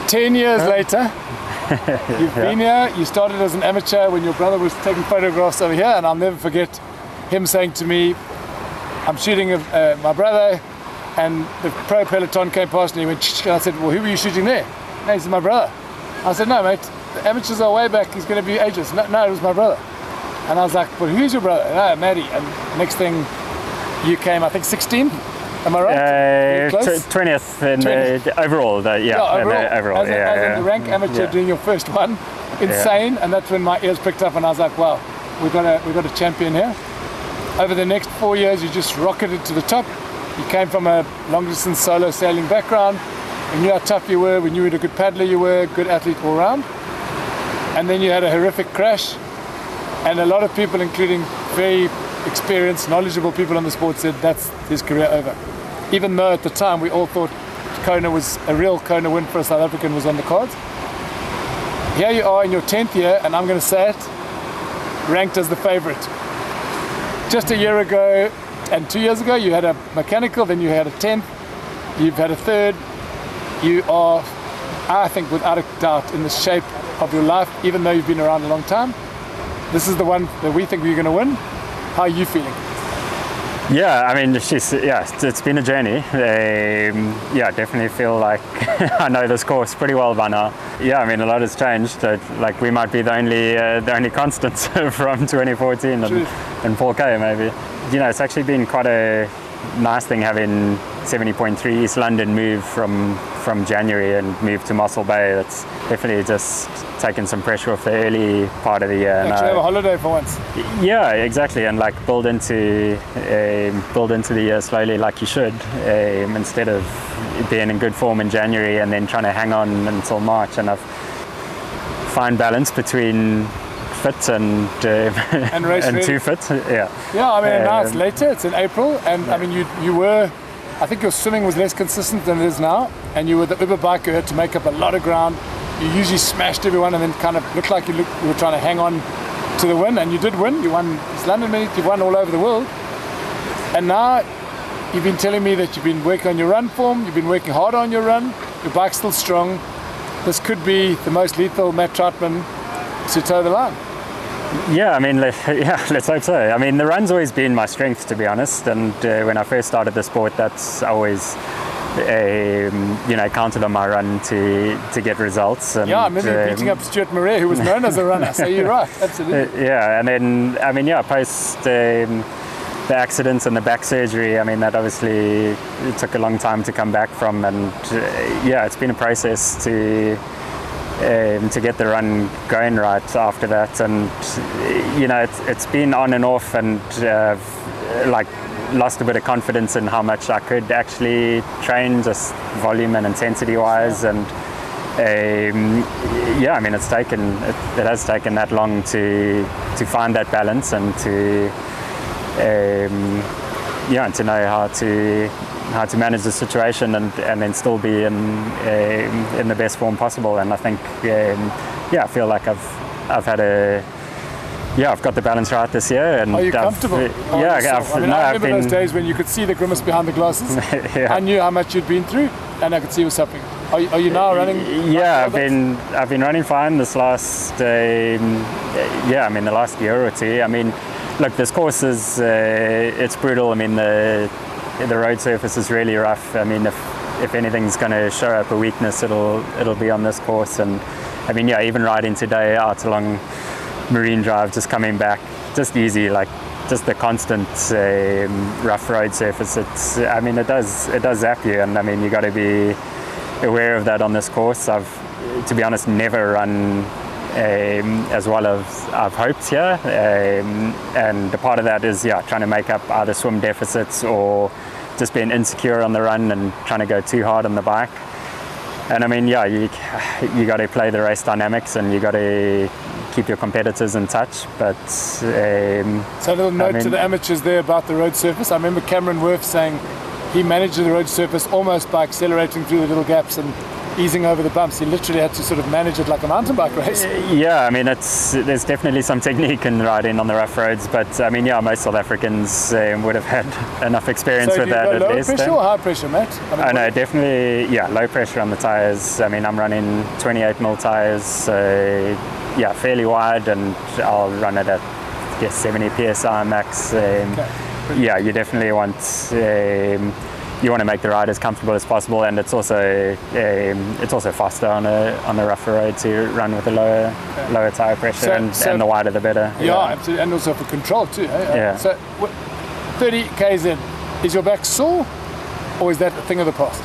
10 years later, you've been here. You started as an amateur when your brother was taking photographs over here, and I'll never forget him saying to me, I'm shooting my brother, and the pro peloton came past and he went, and I said, well, who were you shooting there? No, he said, my brother. I said, no, mate, the amateurs are way back, he's going to be ages. No, it was my brother. And I was like, well, who's your brother? No, Matty. And next thing, you came, I think, 16th. Am I right? 20th in 20th. Overall, overall. As a rank amateur doing your first one, insane. And that's when my ears picked up, and I was like, wow, we got a champion here. Over the next 4 years, you just rocketed to the top. You came from a long distance solo sailing background. We knew how tough you were. We knew what a good paddler you were, good athlete all round. And then you had a horrific crash. And a lot of people, including very experienced, knowledgeable people in the sport, said that's his career over. Even though at the time we all thought Kona was a real Kona win for a South African was on the cards. Here you are in your 10th year, and I'm going to say it, ranked as the favorite. Just a year ago and 2 years ago, you had a mechanical, then you had a 10th, you've had a third. You are, I think, without a doubt, in the shape of your life, even though you've been around a long time. This is the one that we think we're going to win. How are you feeling? Yeah, I mean, it's been a journey. Definitely feel like I know this course pretty well by now. Yeah, I mean, a lot has changed. Like we might be the only constants from 2014 and 4K maybe. You know, it's actually been quite a nice thing having 70.3 East London move from January and move to Mossel Bay. That's definitely just taken some pressure off the early part of the year. Actually have a holiday for once. Yeah, exactly, and like build into the year slowly, like you should, instead of being in good form in January and then trying to hang on until March. And I've fine balance between fit and race and ready. too fit. Yeah, I mean, now it's later, it's in April, and I mean, you were, I think your swimming was less consistent than it is now, and you were the Uber biker who had to make up a lot of ground. You usually smashed everyone and then kind of looked like you were trying to hang on to the win, and you did win. You won East London Minute, you won all over the world. And now you've been telling me that you've been working on your run form, you've been working hard on your run, your bike's still strong. This could be the most lethal Matt Trautman to toe the line. Yeah, I mean, let's hope so. I mean, the run's always been my strength, to be honest. And when I first started the sport, that's always, counted on my run to get results. And, I remember beating up Stuart Murray, who was known as a runner. So you're right, absolutely. And then, I mean, post the accidents and the back surgery, I mean, that obviously it took a long time to come back from. And it's been a process to get the run going right after that, and it's been on and off, and lost a bit of confidence in how much I could actually train, just volume and intensity wise. And I mean, it has taken that long to find that balance and to to know how to manage the situation and then still be in the best form possible. And I think I feel like I've got the balance right this year. And are you comfortable? I remember those days when you could see the grimace behind the glasses. I knew how much you'd been through, and I could see what's happening. Are you now running? Yeah, I've been running fine this last the last year or two. I mean, look, this course is it's brutal. I mean, the road surface is really rough. I mean, if anything's going to show up a weakness, it'll be on this course. And I mean, even riding today out along Marine Drive, just coming back, just easy, like just the constant rough road surface. It does zap you, and I mean, you got to be aware of that on this course. I've, to be honest, never run as well as I've hoped here, and a part of that is trying to make up either swim deficits or just being insecure on the run and trying to go too hard on the bike. And I mean, you got to play the race dynamics, and you got to keep your competitors in touch. But so a little note to the amateurs there about the road surface. I remember Cameron Worth saying he managed the road surface almost by accelerating through the little gaps, and easing over the bumps. You literally had to sort of manage it like a mountain bike race. Yeah, I mean, there's definitely some technique in riding on the rough roads, but I mean, yeah, most South Africans would have had enough experience with that at low least. Pressure or high pressure, Matt? I know, definitely, yeah, low pressure on the tyres. I mean, I'm running 28mm tyres, so yeah, fairly wide, and I'll run it at 70 psi max. Yeah, you definitely want to make the ride as comfortable as possible, and it's also faster on a rougher road to run with a lower tire pressure, and the wider the better. Yeah, absolutely, and also for control too. Yeah. So 30 k's in, is your back sore, or is that a thing of the past?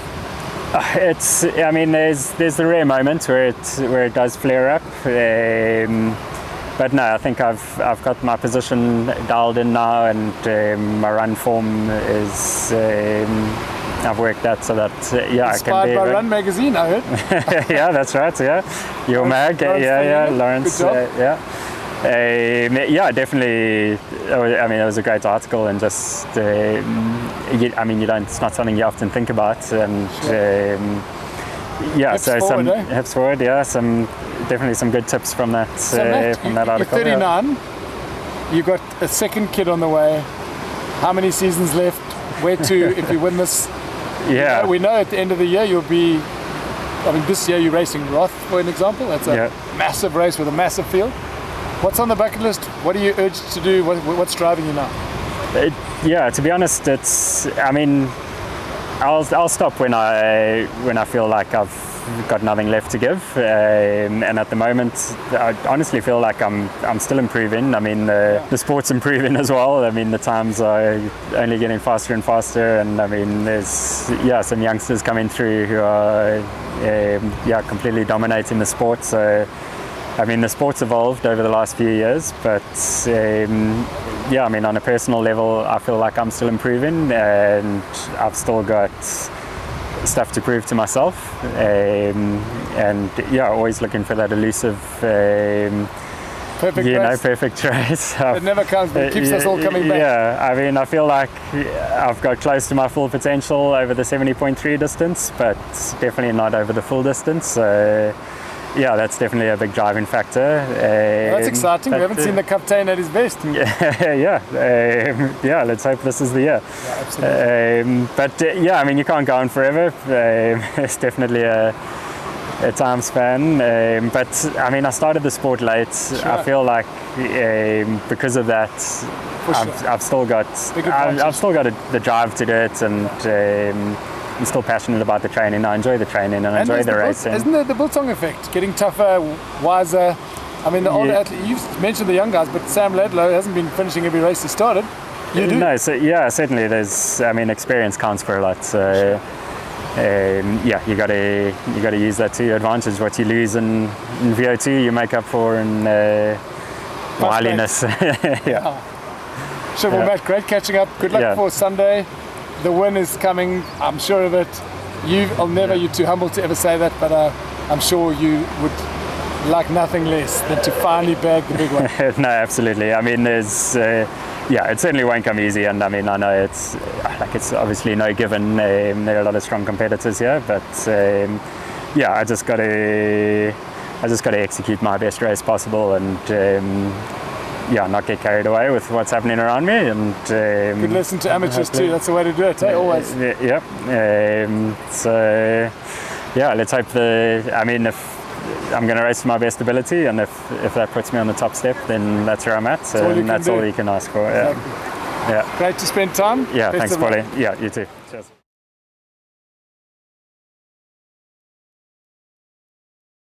I mean, there's the rare moment where it does flare up. But no, I think I've got my position dialed in now, and my run form is I've worked that so that Inspired I can be by Run Magazine, I heard. Yeah, that's right. Yeah, your mag. Lawrence. Yeah, definitely. I mean, it was a great article, and just I mean, it's not something you often think about, and hips forward, hips forward. Yeah, definitely some good tips from that article. You're 39. You got a second kid on the way. How many seasons left? Where to if you win this? Yeah, we know at the end of the year you'll be. I mean, this year you're racing Roth, for an example. That's a massive race with a massive field. What's on the bucket list? What are you urged to do? What's driving you now? Yeah, to be honest, I mean, I'll stop when I feel like I've got nothing left to give, and at the moment I honestly feel like I'm still improving. I mean, the sport's improving as well. I mean, the times are only getting faster and faster, and I mean, there's some youngsters coming through who are completely dominating the sport. So I mean, the sport's evolved over the last few years, but I mean, on a personal level, I feel like I'm still improving, and I've still got stuff to prove to myself, and always looking for that elusive perfect race. It never comes, but it keeps us all coming back. Yeah, I mean, I feel like I've got close to my full potential over the 70.3 distance, but definitely not over the full distance. So yeah, that's definitely a big driving factor. That's exciting. We haven't seen the kaptein at his best. Let's hope this is the year. Yeah, absolutely. I mean, you can't go on forever. It's definitely a time span. But I mean, I started the sport late. Sure. I feel like because of that, I've still got the drive to do it, and I'm still passionate about the training. I enjoy the training, and I enjoy the racing. Isn't there the Biltong effect? Getting tougher, wiser. I mean, the older athletes, you've mentioned the young guys, but Sam Laidlow hasn't been finishing every race he started. You do? No, certainly I mean, experience counts for a lot. So, you got to use that to your advantage. What you lose in VO2, you make up for in wiliness. Sure, well, Matt, great catching up. Good luck for Sunday. The win is coming, I'm sure of it. You're too humble to ever say that, but I'm sure you would like nothing less than to finally bag the big one. No, absolutely. I mean, it certainly won't come easy, and I mean, I know it's obviously no given. There are a lot of strong competitors here, but I just got to execute my best race possible, and not get carried away with what's happening around me. And good lesson to amateurs too. That's the way to do it. Always. Let's hope if I'm going to race to my best ability, and if that puts me on the top step, then that's where I'm at. That's all you can ask for. Exactly. Great to spend time. Thanks, Paulie. You too. Cheers.